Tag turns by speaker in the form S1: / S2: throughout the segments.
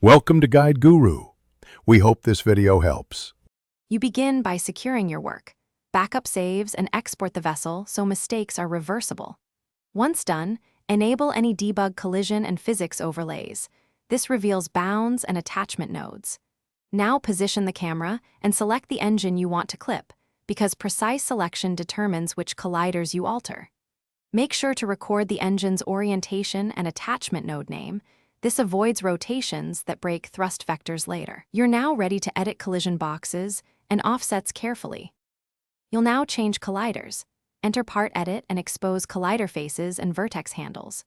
S1: Welcome to Guide Guru. We hope this video helps.
S2: You begin by securing your work. Backup saves and export the vessel so mistakes are reversible. Once done, enable any debug collision and physics overlays. This reveals bounds and attachment nodes. Now position the camera and select the engine you want to clip, because precise selection determines which colliders you alter. Make sure to record the engine's orientation and attachment node name. This avoids rotations that break thrust vectors later. You're now ready to edit collision boxes and offsets carefully. You'll now change colliders. Enter part edit and expose collider faces and vertex handles.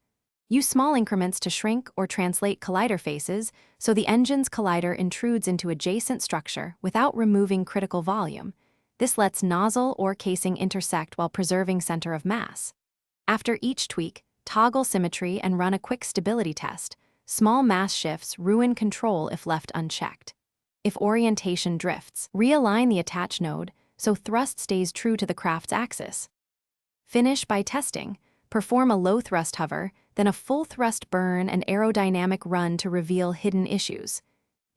S2: Use small increments to shrink or translate collider faces so the engine's collider intrudes into adjacent structure without removing critical volume. This lets nozzle or casing intersect while preserving center of mass. After each tweak, toggle symmetry and run a quick stability test. Small mass shifts ruin control if left unchecked. If orientation drifts, realign the attach node so thrust stays true to the craft's axis. Finish by testing. Perform a low thrust hover, then a full thrust burn and aerodynamic run to reveal hidden issues.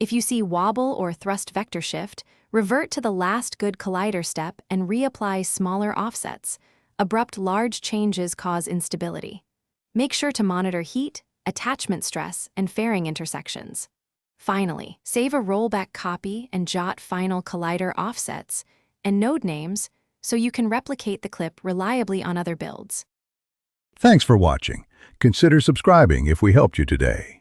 S2: If you see wobble or thrust vector shift, revert to the last good collider step and reapply smaller offsets. Abrupt large changes cause instability. Make sure to monitor heat, attachment stress, and fairing intersections. Finally, save a rollback copy and jot final collider offsets and node names so you can replicate the clip reliably on other builds.
S1: Thanks for watching. Consider subscribing if we helped you today.